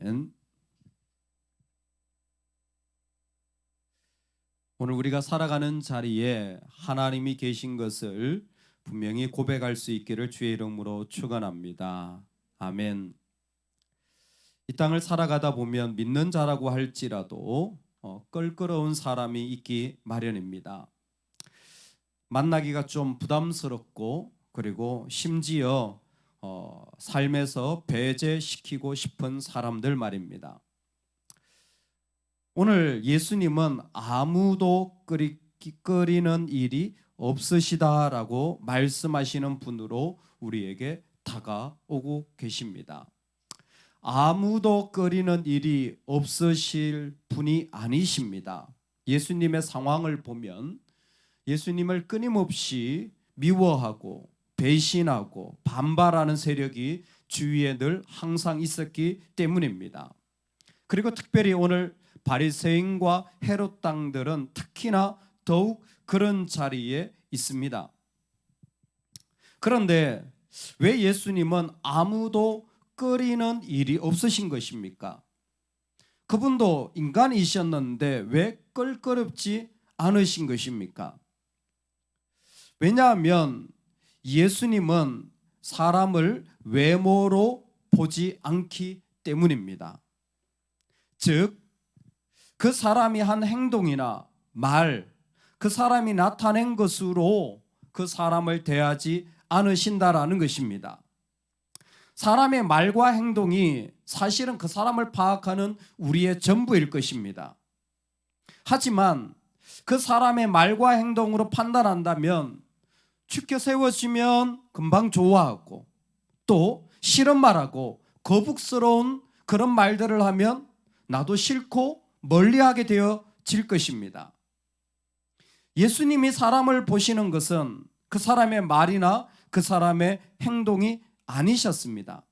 아멘. 오늘 우리가 살아가는 자리에 하나님이 계신 것을 분명히 고백할 수 있기를 주의 이름으로 축원합니다. 아멘. 이 땅을 살아가다 보면 믿는 자라고 할지라도 껄끄러운 사람이 있기 마련입니다. 만나기가 좀 부담스럽고 그리고 심지어 삶에서 배제시키고 싶은 사람들 말입니다. 오늘 예수님은 아무도 끓이는 일이 없으시다라고 말씀하시는 분으로 우리에게 다가오고 계십니다. 아무도 끓이는 일이 없으실 분이 아니십니다. 예수님의 상황을 보면 예수님을 끊임없이 미워하고 배신하고 반발하는 세력이 주위에 늘 항상 있었기 때문입니다. 그리고 특별히 오늘 바리새인과 헤롯 당들은 특히나 더욱 그런 자리에 있습니다. 그런데 왜 예수님은 아무도 끓이는 일이 없으신 것입니까? 그분도 인간이셨는데 왜 껄끄럽지 않으신 것입니까? 왜냐하면 예수님은 사람을 외모로 보지 않기 때문입니다. 즉, 그 사람이 한 행동이나 말, 그 사람이 나타낸 것으로 그 사람을 대하지 않으신다라는 것입니다. 사람의 말과 행동이 사실은 그 사람을 파악하는 우리의 전부일 것입니다. 하지만 그 사람의 말과 행동으로 판단한다면 죽게 세워지면 금방 좋아하고 또 싫은 말하고 거북스러운 그런 말들을 하면 나도 싫고 멀리하게 되어질 것입니다. 예수님이 사람을 보시는 것은 그 사람의 말이나 그 사람의 행동이 아니셨습니다.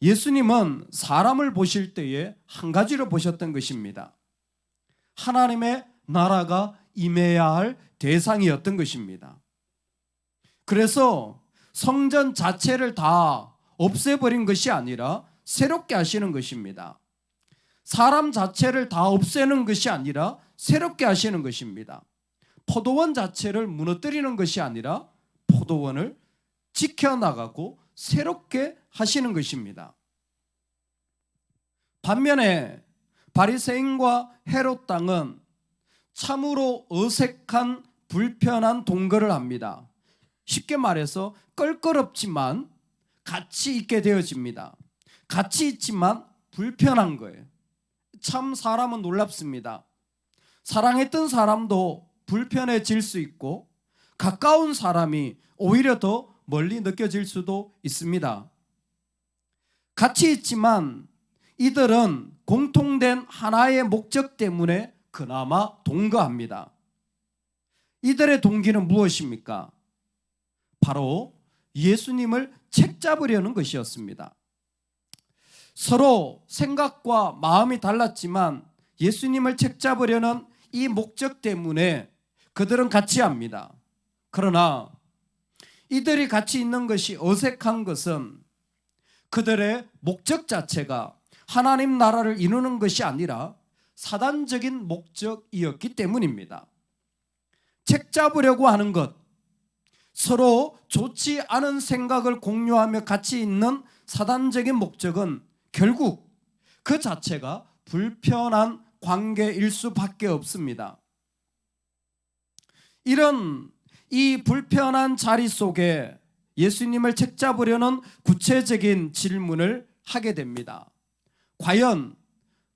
예수님은 사람을 보실 때에 한 가지로 보셨던 것입니다. 하나님의 나라가 임해야 할 대상이었던 것입니다. 그래서 성전 자체를 다 없애버린 것이 아니라 새롭게 하시는 것입니다. 사람 자체를 다 없애는 것이 아니라 새롭게 하시는 것입니다. 포도원 자체를 무너뜨리는 것이 아니라 포도원을 지켜나가고 새롭게 하시는 것입니다. 반면에 바리새인과 헤롯 당은 참으로 어색한 불편한 동거를 합니다. 쉽게 말해서 껄끄럽지만 같이 있게 되어집니다. 같이 있지만 불편한 거예요. 참 사람은 놀랍습니다. 사랑했던 사람도 불편해질 수 있고 가까운 사람이 오히려 더 멀리 느껴질 수도 있습니다. 같이 있지만 이들은 공통된 하나의 목적 때문에 그나마 동거합니다. 이들의 동기는 무엇입니까? 바로 예수님을 책잡으려는 것이었습니다. 서로 생각과 마음이 달랐지만 예수님을 책잡으려는 이 목적 때문에 그들은 같이 합니다. 그러나 이들이 같이 있는 것이 어색한 것은 그들의 목적 자체가 하나님 나라를 이루는 것이 아니라 사단적인 목적이었기 때문입니다. 책잡으려고 하는 것, 서로 좋지 않은 생각을 공유하며 같이 있는 사단적인 목적은 결국 그 자체가 불편한 관계일 수밖에 없습니다. 이런 이 불편한 자리 속에 예수님을 책잡으려는 구체적인 질문을 하게 됩니다. 과연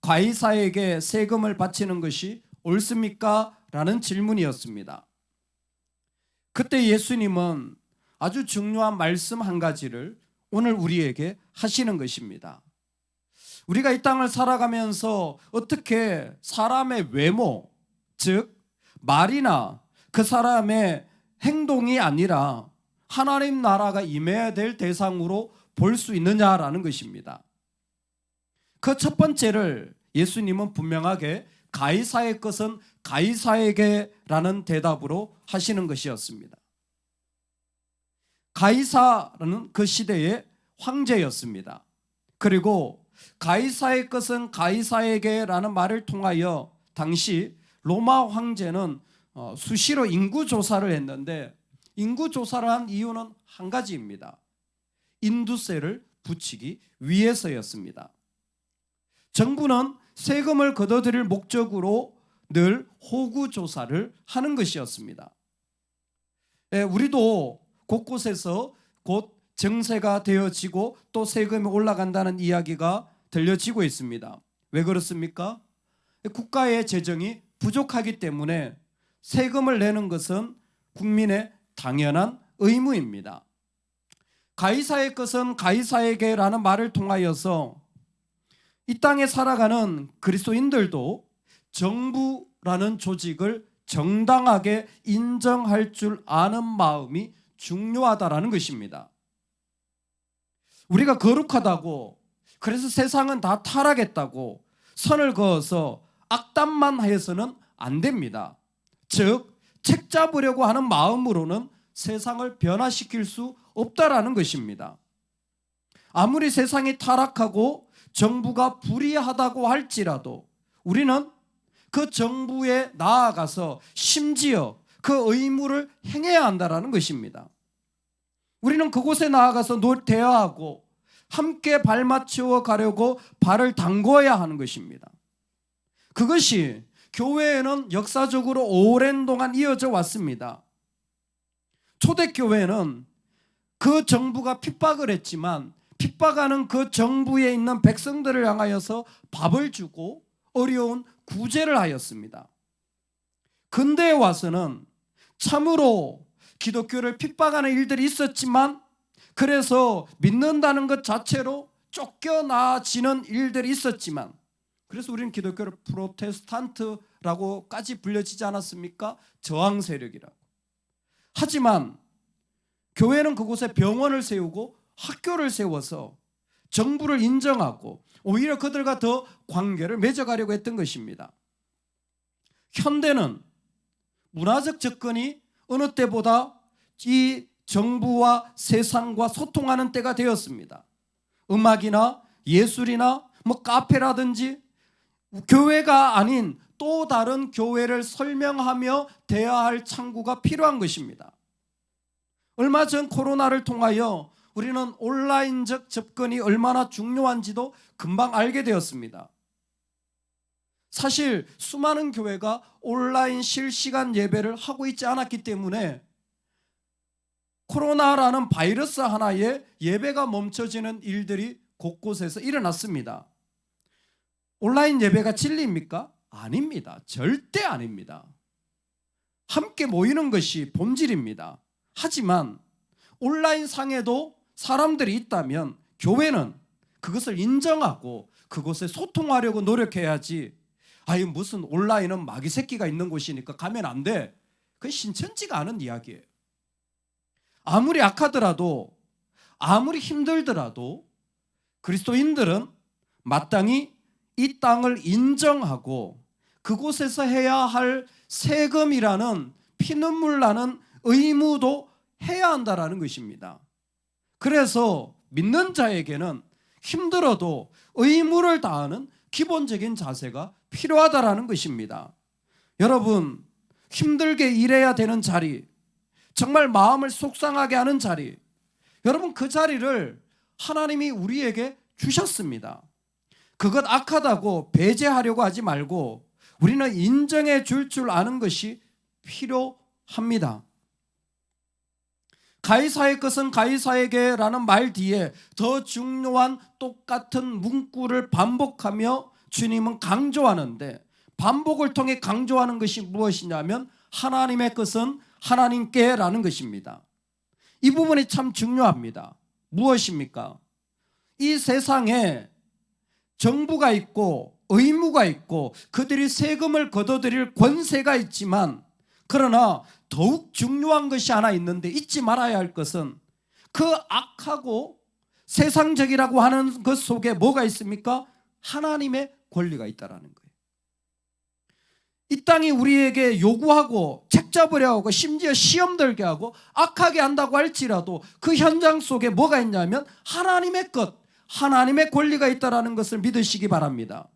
가이사에게 세금을 바치는 것이 옳습니까? 라는 질문이었습니다. 그때 예수님은 아주 중요한 말씀 한 가지를 오늘 우리에게 하시는 것입니다. 우리가 이 땅을 살아가면서 어떻게 사람의 외모, 즉 말이나 그 사람의 행동이 아니라 하나님 나라가 임해야 될 대상으로 볼 수 있느냐라는 것입니다. 그 첫 번째를 예수님은 분명하게 가이사의 것은 가이사에게라는 대답으로 하시는 것이었습니다. 가이사는 그 시대의 황제였습니다. 그리고 가이사의 것은 가이사에게라는 말을 통하여 당시 로마 황제는 수시로 인구조사를 했는데, 인구조사를 한 이유는 한 가지입니다. 인두세를 붙이기 위해서였습니다. 정부는 세금을 걷어들일 목적으로 늘 호구조사를 하는 것이었습니다. 우리도 곳곳에서 곧 정세가 되어지고 또 세금이 올라간다는 이야기가 들려지고 있습니다. 왜 그렇습니까? 국가의 재정이 부족하기 때문에 세금을 내는 것은 국민의 당연한 의무입니다. 가이사의 것은 가이사에게라는 말을 통하여서 이 땅에 살아가는 그리스도인들도 정부라는 조직을 정당하게 인정할 줄 아는 마음이 중요하다라는 것입니다. 우리가 거룩하다고, 그래서 세상은 다 타락했다고 선을 그어서 악담만 해서는 안 됩니다. 즉, 책 잡으려고 하는 마음으로는 세상을 변화시킬 수 없다라는 것입니다. 아무리 세상이 타락하고 정부가 불의하다고 할지라도 우리는 그 정부에 나아가서 심지어 그 의무를 행해야 한다는 것입니다. 우리는 그곳에 나아가서 대화하고 함께 발맞추어 가려고 발을 담궈야 하는 것입니다. 그것이 교회에는 역사적으로 오랜 동안 이어져 왔습니다. 초대교회는 그 정부가 핍박을 했지만 핍박하는 그 정부에 있는 백성들을 향하여서 밥을 주고 어려운 구제를 하였습니다. 근대에 와서는 참으로 기독교를 핍박하는 일들이 있었지만, 그래서 믿는다는 것 자체로 쫓겨나지는 일들이 있었지만, 그래서 우리는 기독교를 프로테스탄트라고까지 불려지지 않았습니까? 저항 세력이라고. 하지만 교회는 그곳에 병원을 세우고 학교를 세워서 정부를 인정하고 오히려 그들과 더 관계를 맺어가려고 했던 것입니다. 현대는 문화적 접근이 어느 때보다 이 정부와 세상과 소통하는 때가 되었습니다. 음악이나 예술이나 카페라든지 교회가 아닌 또 다른 교회를 설명하며 대화할 창구가 필요한 것입니다. 얼마 전 코로나를 통하여 우리는 온라인적 접근이 얼마나 중요한지도 금방 알게 되었습니다. 사실 수많은 교회가 온라인 실시간 예배를 하고 있지 않았기 때문에 코로나라는 바이러스 하나에 예배가 멈춰지는 일들이 곳곳에서 일어났습니다. 온라인 예배가 진리입니까? 아닙니다. 절대 아닙니다. 함께 모이는 것이 본질입니다. 하지만 온라인 상에도 사람들이 있다면 교회는 그것을 인정하고 그곳에 소통하려고 노력해야지, 아니 무슨 온라인은 마귀 새끼가 있는 곳이니까 가면 안 돼. 그게 신천지가 아는 이야기예요. 아무리 악하더라도, 아무리 힘들더라도 그리스도인들은 마땅히 이 땅을 인정하고 그곳에서 해야 할 세금이라는 피눈물 나는 의무도 해야 한다라는 것입니다. 그래서 믿는 자에게는 힘들어도 의무를 다하는 기본적인 자세가 필요하다라는 것입니다. 여러분, 힘들게 일해야 되는 자리, 정말 마음을 속상하게 하는 자리, 여러분 그 자리를 하나님이 우리에게 주셨습니다. 그것 악하다고 배제하려고 하지 말고 우리는 인정해 줄 아는 것이 필요합니다. 가이사의 것은 가이사에게라는 말 뒤에 더 중요한 똑같은 문구를 반복하며 주님은 강조하는데, 반복을 통해 강조하는 것이 무엇이냐면 하나님의 것은 하나님께라는 것입니다. 이 부분이 참 중요합니다. 무엇입니까? 이 세상에 정부가 있고 의무가 있고 그들이 세금을 걷어들일 권세가 있지만, 그러나 더욱 중요한 것이 하나 있는데 잊지 말아야 할 것은 그 악하고 세상적이라고 하는 것 속에 뭐가 있습니까? 하나님의 권리가 있다는 거예요. 이 땅이 우리에게 요구하고 책 잡으려 하고 심지어 시험 들게 하고 악하게 한다고 할지라도 그 현장 속에 뭐가 있냐면 하나님의 것, 하나님의 권리가 있다는 것을 믿으시기 바랍니다.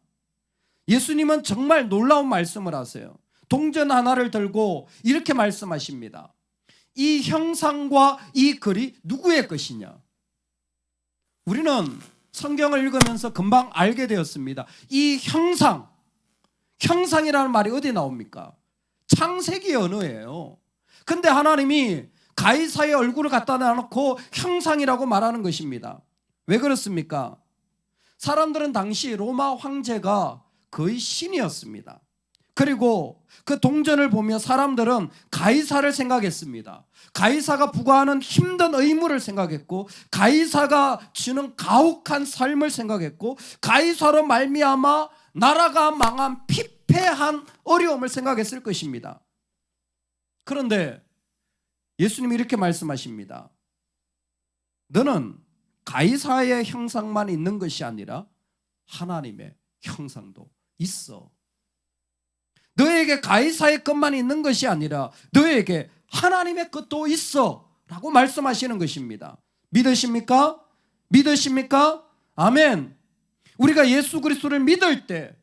예수님은 정말 놀라운 말씀을 하세요. 동전 하나를 들고 이렇게 말씀하십니다. 이 형상과 이 글이 누구의 것이냐? 우리는 성경을 읽으면서 금방 알게 되었습니다. 이 형상이라는 말이 어디 나옵니까? 창세기 언어예요. 근데 하나님이 가이사의 얼굴을 갖다 놔놓고 형상이라고 말하는 것입니다. 왜 그렇습니까? 사람들은 당시 로마 황제가 거의 신이었습니다. 그리고 그 동전을 보며 사람들은 가이사를 생각했습니다. 가이사가 부과하는 힘든 의무를 생각했고, 가이사가 주는 가혹한 삶을 생각했고, 가이사로 말미암아 나라가 망한 피폐한 어려움을 생각했을 것입니다. 그런데 예수님이 이렇게 말씀하십니다. 너는 가이사의 형상만 있는 것이 아니라 하나님의 형상도 있어. 너에게 가이사의 것만 있는 것이 아니라 너에게 하나님의 것도 있어 라고 말씀하시는 것입니다. 믿으십니까? 믿으십니까? 아멘. 우리가 예수 그리스도를 믿을 때,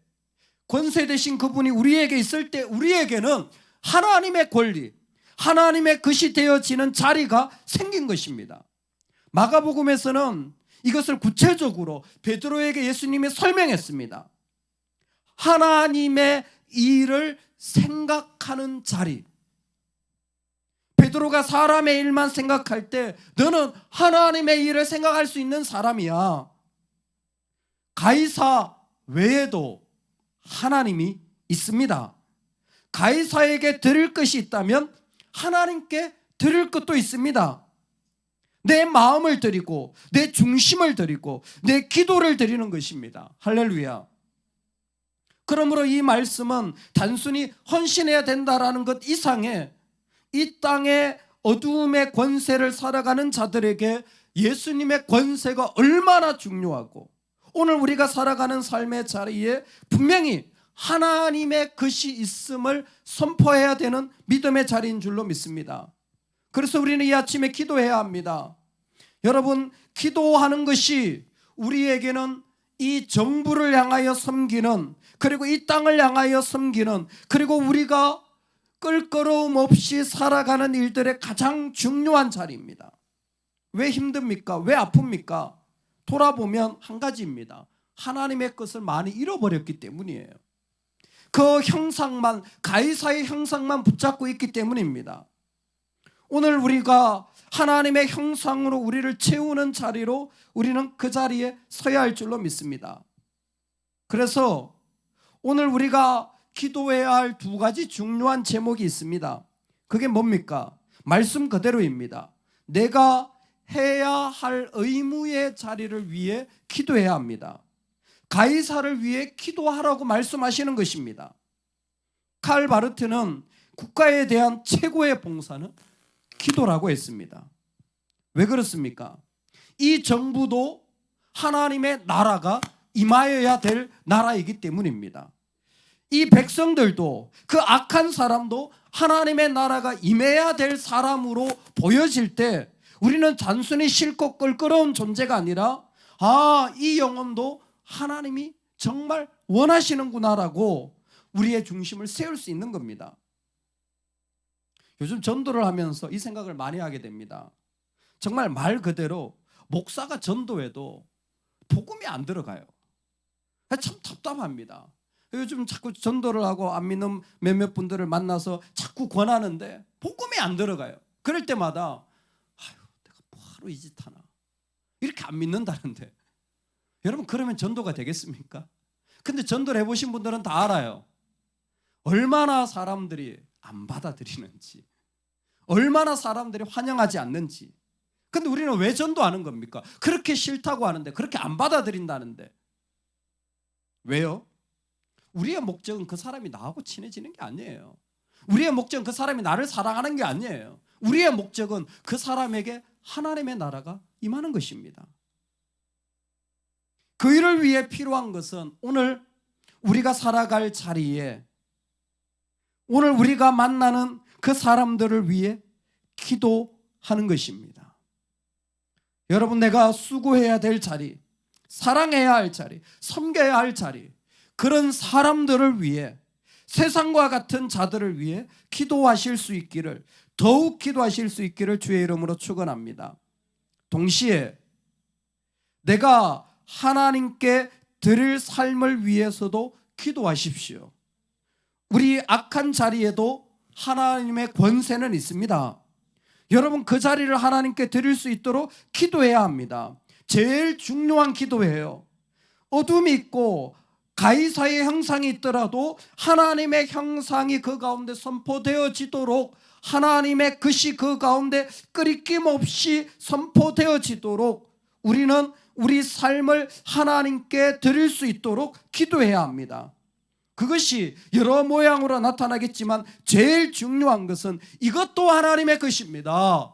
권세 되신 그분이 우리에게 있을 때 우리에게는 하나님의 권리, 하나님의 것이 되어지는 자리가 생긴 것입니다. 마가복음에서는 이것을 구체적으로 베드로에게 예수님이 설명했습니다. 하나님의 일을 생각하는 자리. 베드로가 사람의 일만 생각할 때 너는 하나님의 일을 생각할 수 있는 사람이야. 가이사 외에도 하나님이 있습니다. 가이사에게 드릴 것이 있다면 하나님께 드릴 것도 있습니다. 내 마음을 드리고 내 중심을 드리고 내 기도를 드리는 것입니다. 할렐루야. 그러므로 이 말씀은 단순히 헌신해야 된다라는 것 이상의 이 땅의 어두움의 권세를 살아가는 자들에게 예수님의 권세가 얼마나 중요하고, 오늘 우리가 살아가는 삶의 자리에 분명히 하나님의 것이 있음을 선포해야 되는 믿음의 자리인 줄로 믿습니다. 그래서 우리는 이 아침에 기도해야 합니다. 여러분, 기도하는 것이 우리에게는 이 정부를 향하여 섬기는, 그리고 이 땅을 향하여 섬기는, 그리고 우리가 껄끄러움 없이 살아가는 일들의 가장 중요한 자리입니다. 왜 힘듭니까? 왜 아픕니까? 돌아보면 한 가지입니다. 하나님의 것을 많이 잃어버렸기 때문이에요. 그 형상만, 가이사의 형상만 붙잡고 있기 때문입니다. 오늘 우리가 하나님의 형상으로 우리를 채우는 자리로 우리는 그 자리에 서야 할 줄로 믿습니다. 그래서 오늘 우리가 기도해야 할 두 가지 중요한 제목이 있습니다. 그게 뭡니까? 말씀 그대로입니다. 내가 해야 할 의무의 자리를 위해 기도해야 합니다. 가이사를 위해 기도하라고 말씀하시는 것입니다. 칼 바르트는 국가에 대한 최고의 봉사는 기도라고 했습니다. 왜 그렇습니까? 이 정부도 하나님의 나라가 임하여야 될 나라이기 때문입니다. 이 백성들도, 그 악한 사람도 하나님의 나라가 임해야 될 사람으로 보여질 때 우리는 단순히 싫고 껄끄러운 존재가 아니라, 이 영혼도 하나님이 정말 원하시는구나라고 우리의 중심을 세울 수 있는 겁니다. 요즘 전도를 하면서 이 생각을 많이 하게 됩니다. 정말 말 그대로 목사가 전도해도 복음이 안 들어가요. 참 답답합니다. 요즘 자꾸 전도를 하고 안 믿는 몇몇 분들을 만나서 자꾸 권하는데 복음이 안 들어가요. 그럴 때마다 내가 뭐하러 이 짓 하나, 이렇게 안 믿는다는데, 여러분 그러면 전도가 되겠습니까? 근데 전도를 해보신 분들은 다 알아요. 얼마나 사람들이 안 받아들이는지, 얼마나 사람들이 환영하지 않는지. 근데 우리는 왜 전도하는 겁니까? 그렇게 싫다고 하는데, 그렇게 안 받아들인다는데. 왜요? 우리의 목적은 그 사람이 나하고 친해지는 게 아니에요. 우리의 목적은 그 사람이 나를 사랑하는 게 아니에요. 우리의 목적은 그 사람에게 하나님의 나라가 임하는 것입니다. 그 일을 위해 필요한 것은 오늘 우리가 살아갈 자리에, 오늘 우리가 만나는 그 사람들을 위해 기도하는 것입니다. 여러분, 내가 수고해야 될 자리, 사랑해야 할 자리, 섬겨야 할 자리, 그런 사람들을 위해, 세상과 같은 자들을 위해 기도하실 수 있기를, 더욱 기도하실 수 있기를 주의 이름으로 축원합니다. 동시에 내가 하나님께 드릴 삶을 위해서도 기도하십시오. 우리 악한 자리에도 하나님의 권세는 있습니다. 여러분, 그 자리를 하나님께 드릴 수 있도록 기도해야 합니다. 제일 중요한 기도예요. 어둠이 있고 가이사의 형상이 있더라도 하나님의 형상이 그 가운데 선포되어지도록, 하나님의 뜻이 그 가운데 끊임 없이 선포되어지도록 우리는 우리 삶을 하나님께 드릴 수 있도록 기도해야 합니다. 그것이 여러 모양으로 나타나겠지만 제일 중요한 것은 이것도 하나님의 것입니다.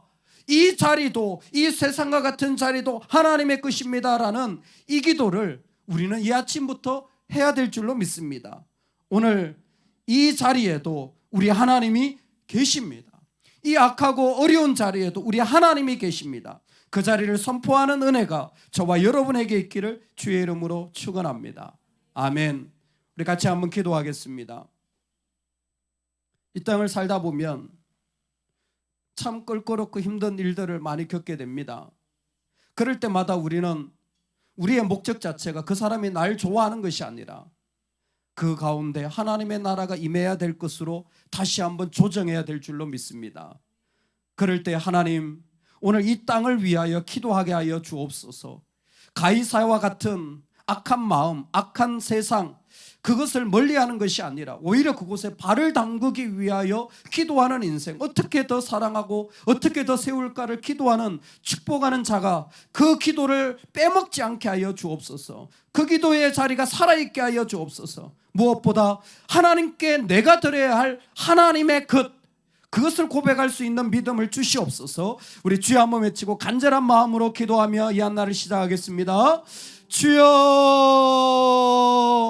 이 자리도, 이 세상과 같은 자리도 하나님의 것입니다라는 이 기도를 우리는 이 아침부터 해야 될 줄로 믿습니다. 오늘 이 자리에도 우리 하나님이 계십니다. 이 악하고 어려운 자리에도 우리 하나님이 계십니다. 그 자리를 선포하는 은혜가 저와 여러분에게 있기를 주의 이름으로 축원합니다. 아멘. 우리 같이 한번 기도하겠습니다. 이 땅을 살다 보면 참 껄끄럽고 힘든 일들을 많이 겪게 됩니다. 그럴 때마다 우리는 우리의 목적 자체가 그 사람이 날 좋아하는 것이 아니라 그 가운데 하나님의 나라가 임해야 될 것으로 다시 한번 조정해야 될 줄로 믿습니다. 그럴 때 하나님, 오늘 이 땅을 위하여 기도하게 하여 주옵소서. 가이사와 같은 악한 마음, 악한 세상, 그것을 멀리하는 것이 아니라 오히려 그곳에 발을 담그기 위하여 기도하는 인생, 어떻게 더 사랑하고 어떻게 더 세울까를 기도하는, 축복하는 자가 그 기도를 빼먹지 않게 하여 주옵소서. 그 기도의 자리가 살아있게 하여 주옵소서. 무엇보다 하나님께 내가 드려야 할 하나님의 것, 그것을 고백할 수 있는 믿음을 주시옵소서. 우리 주여 한번 외치고 간절한 마음으로 기도하며 이 한날을 시작하겠습니다. 주여.